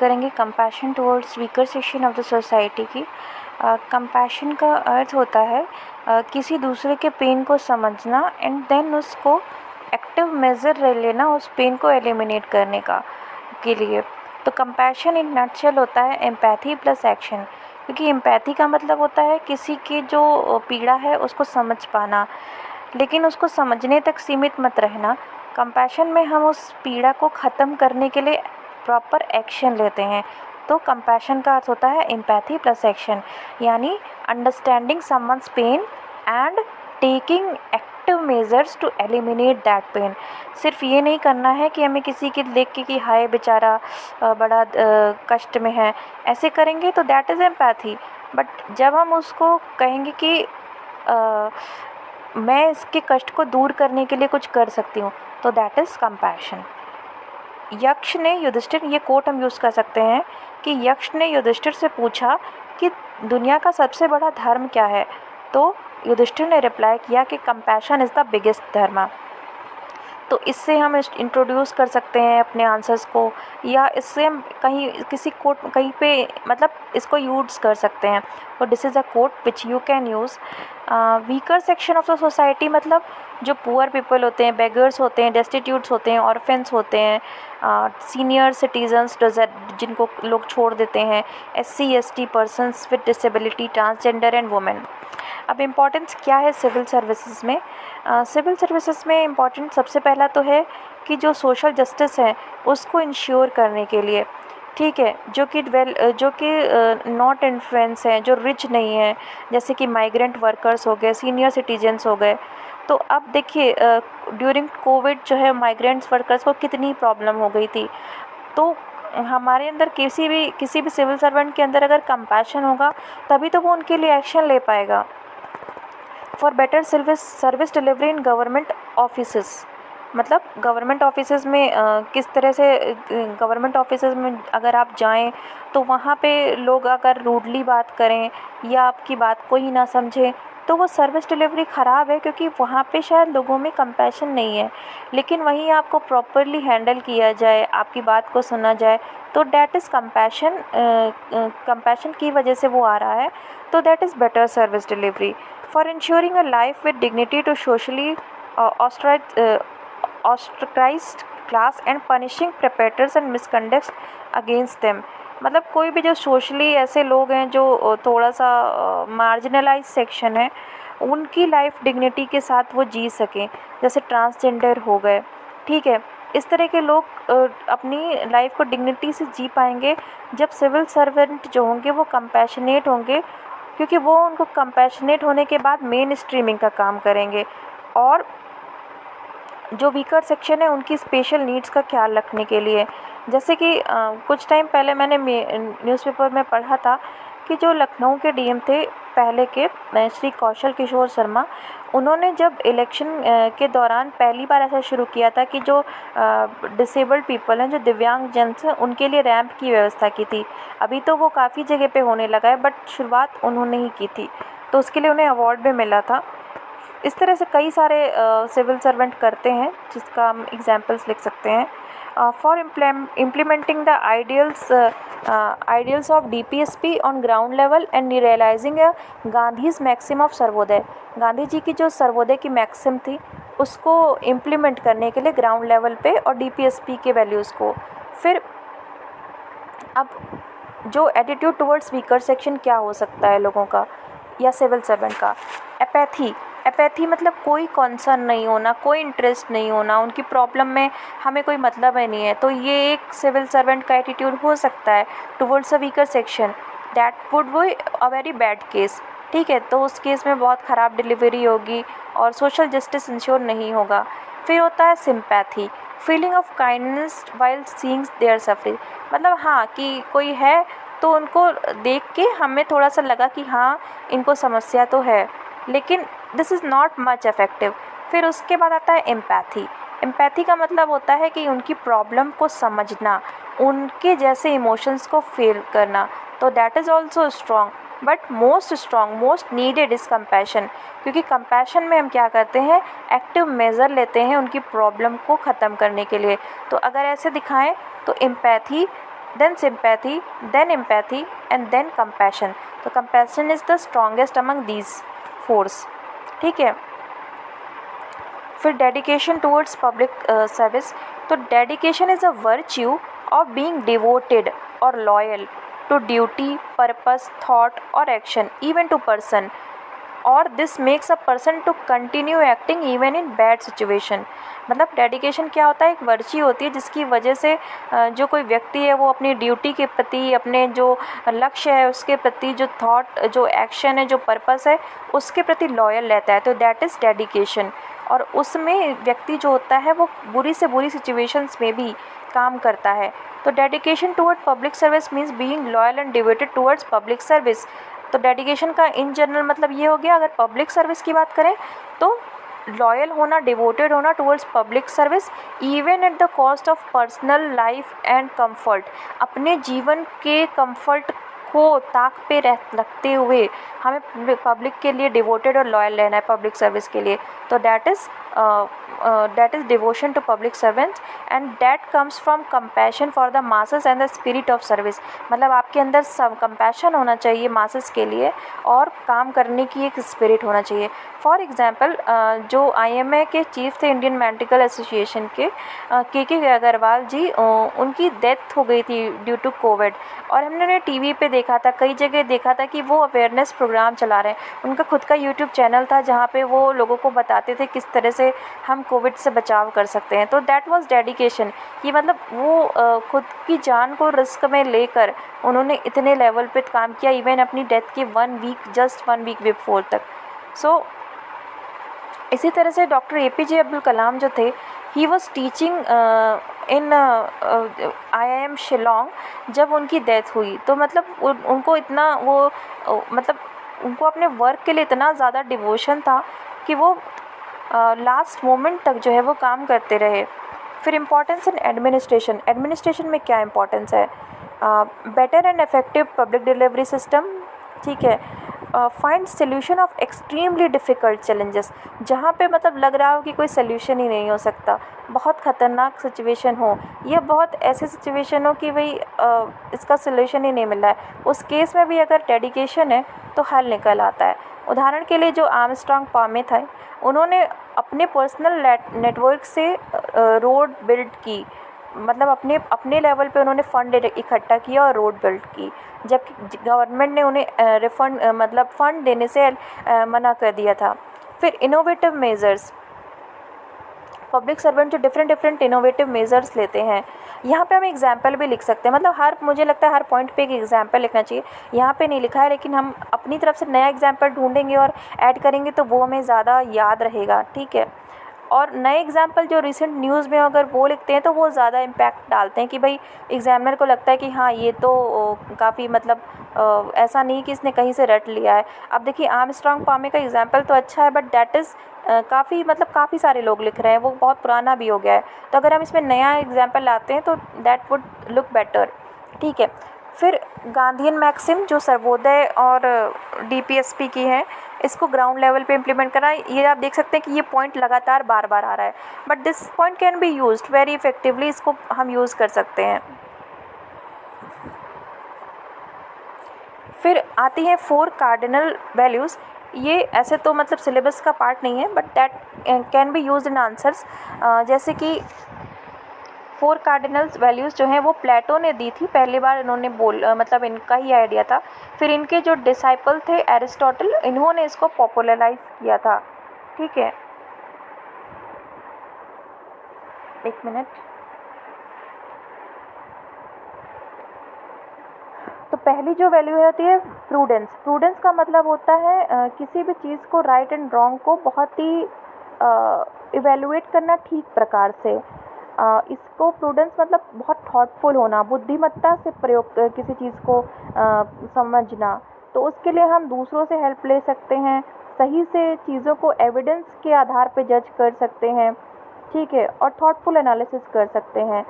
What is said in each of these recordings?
करेंगे compassion towards weaker section of the society की। Compassion का अर्थ होता है किसी दूसरे के पेन को समझना एंड देन उसको एक्टिव मेजर लेना उस पेन को एलिमिनेट करने का के लिए। तो कंपैशन इन नटशेल होता है एम्पैथी प्लस एक्शन, क्योंकि एम्पैथी का मतलब होता है किसी की जो पीड़ा है उसको समझ पाना, लेकिन उसको समझने तक सीमित मत रहना। कंपैशन में हम उस पीड़ा को ख़त्म करने के लिए प्रॉपर एक्शन लेते हैं। तो कंपैशन का अर्थ होता है एम्पैथी प्लस एक्शन, यानी understanding someone's pain and taking active measures to eliminate that pain. सिर्फ ये नहीं करना है कि हमें किसी के देख के कि हाय बेचारा बड़ा कष्ट में है, ऐसे करेंगे तो दैट इज़ एम्पैथी। बट जब हम उसको कहेंगे कि मैं इसके कष्ट को दूर करने के लिए कुछ कर सकती हूँ, तो दैट इज़ कंपैशन। यक्ष ने युधिष्ठिर, ये कोट हम यूज़ कर सकते हैं कि यक्ष ने युधिष्ठिर से पूछा कि दुनिया का सबसे बड़ा धर्म क्या है, तो युधिष्ठिर ने रिप्लाई किया कि कंपैशन इज़ द बिगेस्ट धर्म। तो इससे हम इंट्रोड्यूस कर सकते हैं अपने आंसर्स को, या इससे हम कहीं किसी कोट कहीं पे मतलब इसको यूज़ कर सकते हैं। तो this is a quote which you can use. Weaker section of the society मतलब जो पुअर पीपल होते हैं, बेगर्स होते हैं, डेस्टिट्यूट्स होते हैं, ऑर्फेंस होते हैं, सीनियर सिटीजन्स जिनको लोग छोड़ देते हैं, SC ST persons with disability, transgender and women. अब इम्पॉर्टेंस क्या है सिविल सर्विसेज में? सिविल सर्विसेज में इम्पॉर्टेंट सबसे पहला तो है कि जो सोशल जस्टिस है उसको इंश्योर करने के लिए, ठीक है, जो कि नॉट इन्फ्लुएंस हैं, जो रिच नहीं है, जैसे कि माइग्रेंट वर्कर्स हो गए, सीनियर सिटीजन्स हो गए। तो अब देखिए ड्यूरिंग कोविड जो है माइग्रेंट्स वर्कर्स को कितनी प्रॉब्लम हो गई थी। तो हमारे अंदर किसी भी सिविल सर्वेंट के अंदर अगर कंपैशन होगा तभी तो वो उनके लिए एक्शन ले पाएगा। For better service delivery in government offices, मतलब गवर्नमेंट ऑफिसेज में किस तरह से गवर्नमेंट ऑफिसेज में अगर आप जाएं तो वहाँ पे लोग अगर रूडली बात करें या आपकी बात को ही ना समझें तो वो सर्विस डिलीवरी ख़राब है, क्योंकि वहाँ पे शायद लोगों में कंपैशन नहीं है। लेकिन वहीं आपको प्रॉपरली हैंडल किया जाए, आपकी बात को सुना जाए, तो डैट इज़ कंपैशन। कंपैशन की वजह से वो आ रहा है, तो that is better service delivery. For ensuring a life with dignity to socially ostracized class and punishing perpetrators and misconduct against them। मतलब कोई भी जो सोशली ऐसे लोग हैं जो थोड़ा सा मार्जिनलाइज सेक्शन है, उनकी लाइफ डिग्निटी के साथ वो जी सकें, जैसे ट्रांसजेंडर हो गए, ठीक है। इस तरह के लोग अपनी लाइफ को डिग्निटी से जी पाएंगे जब सिविल सर्वेंट जो होंगे वो कंपैशनेट होंगे, क्योंकि वो उनको कंपैशनेट होने के बाद मेन स्ट्रीमिंग का काम करेंगे और जो वीकर सेक्शन है उनकी स्पेशल नीड्स का ख्याल रखने के लिए। जैसे कि कुछ टाइम पहले मैंने न्यूज़पेपर में पढ़ा था कि जो लखनऊ के DM थे पहले के, श्री कौशल किशोर शर्मा, उन्होंने जब इलेक्शन के दौरान पहली बार ऐसा शुरू किया था कि जो डिसेबल्ड पीपल हैं, जो दिव्यांग जन हैं, उनके लिए रैंप की व्यवस्था की थी। अभी तो वो काफ़ी जगह पे होने लगा है, बट शुरुआत उन्होंने ही की थी, तो उसके लिए उन्हें अवार्ड भी मिला था। इस तरह से कई सारे सिविल सर्वेंट करते हैं, जिसका हम एग्जांपल्स लिख सकते हैं। For implementing the ideals of DPSP on ground level and realising Gandhi's maxim of Sarvodaya. Gandhi ji की जो सर्वोदय की मैक्सिम थी उसको इम्प्लीमेंट करने के लिए ग्राउंड लेवल पे और DPSP के वैल्यूज़ को। फिर अब जो एटीट्यूड टुवर्ड्स वीकर सेक्शन क्या हो सकता है लोगों का या सिविल सर्वेंट का? एपैथी मतलब कोई कंसर्न नहीं होना, कोई इंटरेस्ट नहीं होना, उनकी प्रॉब्लम में हमें कोई मतलब ही नहीं है। तो ये एक सिविल सर्वेंट का एटीट्यूड हो सकता है towards a weaker section. That would be a very bad case, ठीक है। तो उस केस में बहुत ख़राब डिलीवरी होगी और सोशल जस्टिस इंश्योर नहीं होगा। फिर होता है sympathy, feeling of kindness while seeing their suffering. मतलब हाँ कि कोई है तो उनको देख के हमें थोड़ा सा लगा कि हाँ इनको समस्या तो है, लेकिन this is not much effective. फिर उसके बाद आता है एम्पैथी। एम्पैथी का मतलब होता है कि उनकी प्रॉब्लम को समझना, उनके जैसे इमोशंस को फील करना। तो that is also strong, but most needed is compassion, क्योंकि कंपैशन में हम क्या करते हैं, एक्टिव मेज़र लेते हैं उनकी प्रॉब्लम को ख़त्म करने के लिए। तो अगर ऐसे दिखाएं तो empathy then sympathy, then empathy, and then compassion. तो compassion is the strongest among these fours. ठीक है. फिर डेडिकेशन टूवर्ड्स पब्लिक सर्विस. तो dedication is a virtue of being devoted और loyal to duty, purpose, thought और action, even to person, और this makes a person to continue acting even in bad situation. मतलब dedication क्या होता है, एक virtue होती है जिसकी वजह से जो कोई व्यक्ति है वो अपनी ड्यूटी के प्रति, अपने जो लक्ष्य है उसके प्रति, जो थॉट, जो एक्शन है, जो पर्पस है उसके प्रति लॉयल रहता है. तो दैट इज़ डेडिकेशन. और उसमें व्यक्ति जो होता है वो बुरी से बुरी सिचुएशंस में भी काम करता है. तो dedication toward public service means being loyal and devoted towards public service. तो डेडिकेशन का इन जनरल मतलब ये हो गया. अगर पब्लिक सर्विस की बात करें तो लॉयल होना, डिवोटेड होना towards public service even at the cost of personal life and comfort. अपने जीवन के कंफर्ट को ताक पे रखते हुए हमें पब्लिक के लिए डिवोटेड और लॉयल रहना है, पब्लिक सर्विस के लिए. तो that is devotion to public servants and that comes from compassion for the masses and the spirit of service. मतलब आपके अंदर सब कंपैशन होना चाहिए मासेस के लिए और काम करने की एक स्पिरिट होना चाहिए. फॉर एग्जांपल जो IMA के चीफ थे इंडियन मेडिकल एसोसिएशन के अग्रवाल जी, उनकी डेथ हो गई थी ड्यू टू कोविड. और हमने उन्हें TV पे देखा था, कई जगह देखा था कि वो अवेयरनेस प्रोग्राम चला रहे हैं. उनका खुद का YouTube चैनल था जहाँ पे वो लोगों को बताते थे किस तरह से हम कोविड से बचाव कर सकते हैं. तो दैट वाज डेडिकेशन. कि मतलब वो खुद की जान को रिस्क में लेकर उन्होंने इतने लेवल पे काम किया, इवन अपनी डेथ के 1 वीक बिफोर तक. सो इसी तरह से डॉक्टर APJ अब्दुल कलाम जो थे, he was teaching in IIM Shillong जब उनकी डेथ हुई. तो मतलब उनको इतना मतलब उनको अपने वर्क के लिए इतना ज़्यादा डिवोशन था कि वो लास्ट मोमेंट तक जो है वो काम करते रहे. फिर इम्पोर्टेंस इन एडमिनिस्ट्रेशन. एडमिनिस्ट्रेशन में क्या इम्पोर्टेंस है? Better and effective public delivery system. ठीक है. Find solution of extremely difficult challenges. जहाँ पे मतलब लग रहा हो कि कोई सोल्यूशन ही नहीं हो सकता, बहुत ख़तरनाक सिचुएशन हो या बहुत ऐसी सिचुएशन हो कि भाई इसका सोल्यूशन ही नहीं मिल रहा है, उस केस में भी अगर डेडिकेशन है तो हल निकल आता है. उदाहरण के लिए जो आर्मस्ट्रांग पामे था, उन्होंने अपने पर्सनल नेटवर्क से रोड बिल्ड की. मतलब अपने लेवल पे उन्होंने फ़ंड इकट्ठा किया और रोड बिल्ड की, जबकि गवर्नमेंट ने उन्हें रिफ़ंड मतलब फ़ंड देने से मना कर दिया था. फिर इनोवेटिव मेजर्स. पब्लिक सर्वेंट जो डिफरेंट इनोवेटिव मेजर्स लेते हैं, यहाँ पे हम एग्जाम्पल भी लिख सकते हैं. मतलब मुझे लगता है हर पॉइंट पे एक एग्जाम्पल लिखना चाहिए. यहाँ पे नहीं लिखा है, लेकिन हम अपनी तरफ से नया एग्जाम्पल ढूंढेंगे और ऐड करेंगे तो वो हमें ज़्यादा याद रहेगा. ठीक है. और नए एग्जाम्पल जो रिसेंट न्यूज़ में अगर वो लिखते हैं तो वो ज़्यादा इम्पैक्ट डालते हैं कि भाई एग्जामिनर को लगता है कि हाँ ये तो काफ़ी मतलब ऐसा नहीं कि इसने कहीं से रट लिया है. अब देखिए आर्मस्ट्रांग पामे का एग्जाम्पल तो अच्छा है, बट दैट इज़ काफ़ी सारे लोग लिख रहे हैं, वो बहुत पुराना भी हो गया है. तो अगर हम इसमें नया एग्जाम्पल लाते हैं तो दैट वुड लुक बेटर. ठीक है. फिर गांधीयन मैक्सिम जो सर्वोदय और DPSP की है, इसको ग्राउंड लेवल पे इम्प्लीमेंट करा. ये आप देख सकते हैं कि ये पॉइंट लगातार बार बार आ रहा है, but this point can be used very effectively. इसको हम यूज़ कर सकते हैं. फिर आती हैं 4 कार्डिनल वैल्यूज़. ये ऐसे तो मतलब सिलेबस का पार्ट नहीं है, but that can be used in answers. जैसे कि 4 कार्डिनल्स वैल्यूज़ जो हैं वो प्लेटो ने दी थी पहली बार. इन्होंने मतलब इनका ही आइडिया था. फिर इनके जो डिसाइपल थे एरिस्टोटल, इन्होंने इसको पॉपुलराइज किया था. ठीक है. एक मिनट. तो पहली जो वैल्यू होती है प्रूडेंस. प्रूडेंस का मतलब होता है किसी भी चीज़ को, राइट एंड रॉन्ग को बहुत ही इवेलुएट करना ठीक प्रकार से. इसको प्रूडेंस मतलब बहुत थॉटफुल होना, बुद्धिमत्ता से प्रयोग किसी चीज़ को समझना. तो उसके लिए हम दूसरों से हेल्प ले सकते हैं, सही से चीज़ों को एविडेंस के आधार पे जज कर सकते हैं. ठीक है. और थॉटफुल एनालिसिस कर सकते हैं.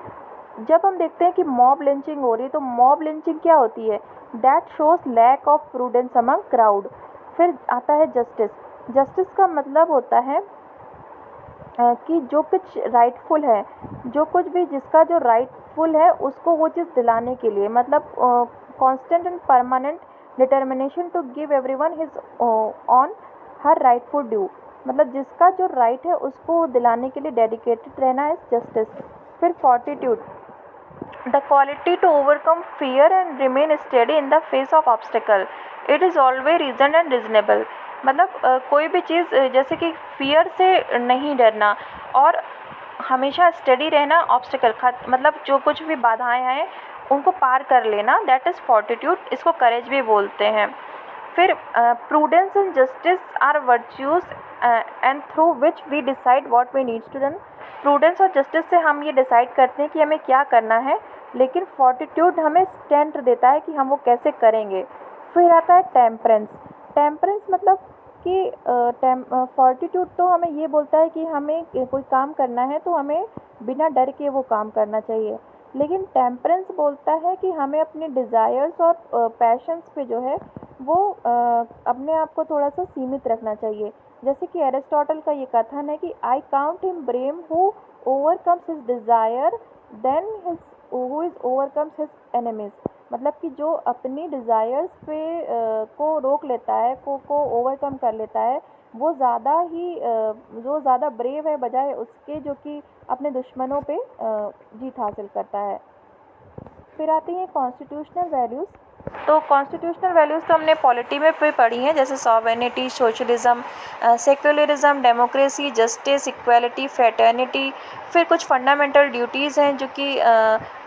जब हम देखते हैं कि मॉब लिंचिंग हो रही है, तो मॉब लिंचिंग क्या होती है? That shows lack of prudence among crowd. फिर आता है जस्टिस. जस्टिस का मतलब होता है कि जो कुछ राइटफुल है, जो कुछ भी जिसका जो राइटफुल है उसको वो चीज़ दिलाने के लिए, मतलब constant and permanent determination to give everyone his on her rightful due, मतलब जिसका जो राइट है उसको दिलाने के लिए डेडिकेटेड रहना है जस्टिस। फिर fortitude, the quality to overcome fear and remain steady in the face of obstacle, it is always reason and reasonable, मतलब कोई भी चीज़ जैसे कि फियर से नहीं डरना और हमेशा स्टडी रहना, ऑब्स्टिकल मतलब जो कुछ भी बाधाएं हैं उनको पार कर लेना, दैट इज़ फॉर्टिट्यूड, इसको करेज भी बोलते हैं। फिर prudence and justice are virtues and through which we decide what we needs to done, prudence और जस्टिस से हम ये डिसाइड करते हैं कि हमें क्या करना है, लेकिन फॉर्टिट्यूड हमें स्ट्रेंथ देता है कि हम वो कैसे करेंगे। फिर आता है टेम्परेंस, टेम्परेंस मतलब कि फॉर्टिट्यूड तो हमें ये बोलता है कि हमें कोई काम करना है तो हमें बिना डर के वो काम करना चाहिए, लेकिन टेम्परेंस बोलता है कि हमें अपने डिज़ायर्स और पैशंस पे जो है वो अपने आप को थोड़ा सा सीमित रखना चाहिए। जैसे कि एरिस्टोटल का ये कथन है कि I count him brave who overcomes his desires than his who is overcomes his enemies, मतलब कि जो अपनी डिज़ायर्स पे को रोक लेता है, को ओवरकम कर लेता है, वो ज़्यादा ही जो ज़्यादा ब्रेव है बजाय उसके जो कि अपने दुश्मनों पे जीत हासिल करता है। फिर आती हैं कॉन्स्टिट्यूशनल वैल्यूज़, तो कॉन्स्टिट्यूशनल वैल्यूज़ तो हमने पॉलिटी में भी पढ़ी हैं, जैसे sovereignty, socialism, secularism, democracy, justice, equality, fraternity. फिर कुछ फंडामेंटल ड्यूटीज़ हैं जो कि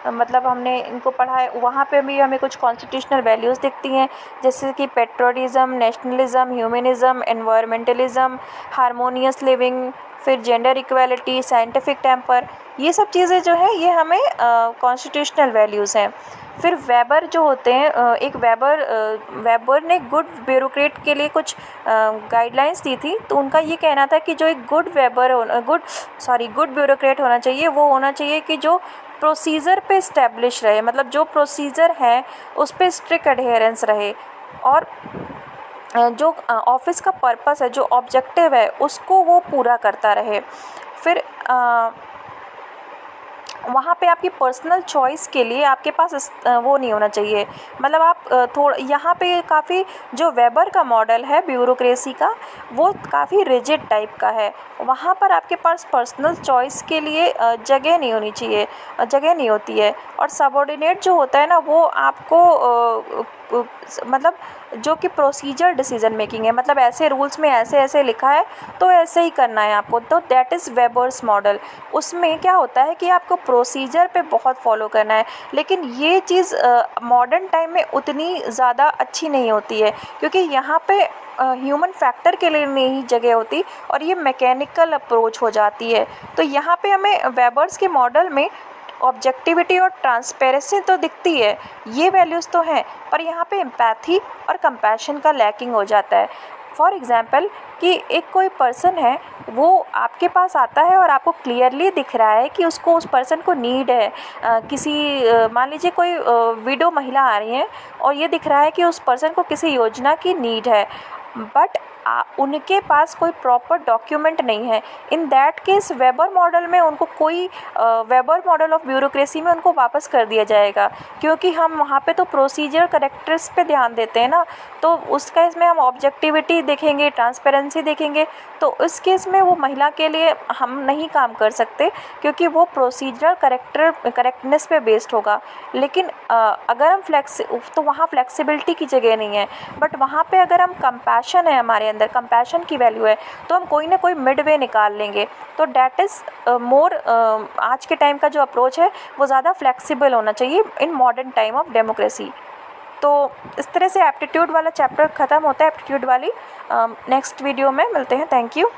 मतलब हमने इनको पढ़ा है, वहाँ पे भी हमें कुछ कॉन्स्टिट्यूशनल वैल्यूज़ दिखती हैं, जैसे कि patriotism, nationalism, humanism, environmentalism, harmonious living, फिर जेंडर इक्वालिटी, साइंटिफिक टेम्पर, ये सब चीज़ें जो है ये हमें कॉन्स्टिट्यूशनल वैल्यूज़ हैं। फिर वेबर जो होते हैं, एक वेबर ने गुड ब्यूरोक्रेट के लिए कुछ गाइडलाइंस दी थी, तो उनका ये कहना था कि जो एक गुड ब्यूरोक्रेट होना चाहिए, वो होना चाहिए कि जो प्रोसीजर पे इस्टेब्लिश रहे, मतलब जो प्रोसीजर है उस पर स्ट्रिक्ट एडहेरेंस रहे, और जो ऑफिस का पर्पस है, जो ऑब्जेक्टिव है, उसको वो पूरा करता रहे। फिर वहाँ पे आपकी पर्सनल चॉइस के लिए आपके पास वो नहीं होना चाहिए, मतलब आप थोड़ा यहाँ पे काफ़ी जो वेबर का मॉडल है ब्यूरोक्रेसी का, वो काफ़ी रिजिड टाइप का है, वहाँ पर आपके पास पर्सनल चॉइस के लिए जगह नहीं होनी चाहिए, जगह नहीं होती है। और सबऑर्डिनेट जो होता है ना, वो आपको मतलब जो कि प्रोसीजर डिसीजन मेकिंग है, मतलब ऐसे रूल्स में ऐसे ऐसे लिखा है तो ऐसे ही करना है आपको, तो दैट इज़ वेबर्स मॉडल। उसमें क्या होता है कि आपको प्रोसीजर पे बहुत फॉलो करना है, लेकिन ये चीज़ मॉडर्न टाइम में उतनी ज़्यादा अच्छी नहीं होती है, क्योंकि यहाँ पे ह्यूमन फैक्टर के लिए नहीं जगह होती और ये मैकेनिकल अप्रोच हो जाती है। तो यहाँ पे हमें वेबर्स के मॉडल में ऑब्जेक्टिविटी और ट्रांसपेरेंसी तो दिखती है, ये वैल्यूज़ तो हैं, पर यहाँ पे एम्पैथी और कंपैशन का लैकिंग हो जाता है। फॉर एग्ज़ाम्पल कि एक कोई पर्सन है, वो आपके पास आता है और आपको क्लियरली दिख रहा है कि उसको उस पर्सन को नीड है, मान लीजिए कोई विडो महिला आ रही हैं और ये दिख रहा है कि उस पर्सन को किसी योजना की नीड है, बट उनके पास कोई प्रॉपर डॉक्यूमेंट नहीं है। In that case weber model में उनको कोई वेबर मॉडल ऑफ ब्यूरोक्रेसी में उनको वापस कर दिया जाएगा, क्योंकि हम वहाँ पे तो प्रोसीजर करेक्टर्स पे ध्यान देते हैं ना, तो उस केस में हम ऑब्जेक्टिविटी देखेंगे, ट्रांसपेरेंसी देखेंगे, तो उस केस में वो महिला के लिए हम नहीं काम कर सकते, क्योंकि वो प्रोसीजरल करेक्टनेस पे बेस्ड होगा। लेकिन अगर हम तो वहाँ फ्लेक्सिबिलिटी की जगह नहीं है, बट वहाँ पे अगर हम कंपैशन है, हमारे अंदर कंपैशन की वैल्यू है, तो हम कोई ना कोई मिड वे निकाल लेंगे। तो डैट इज़ मोर आज के टाइम का जो अप्रोच है वो ज़्यादा फ्लेक्सिबल होना चाहिए in modern time of democracy. तो इस तरह से एप्टीट्यूड वाला चैप्टर ख़त्म होता है, एप्टीट्यूड वाली। नेक्स्ट वीडियो में मिलते हैं। Thank you.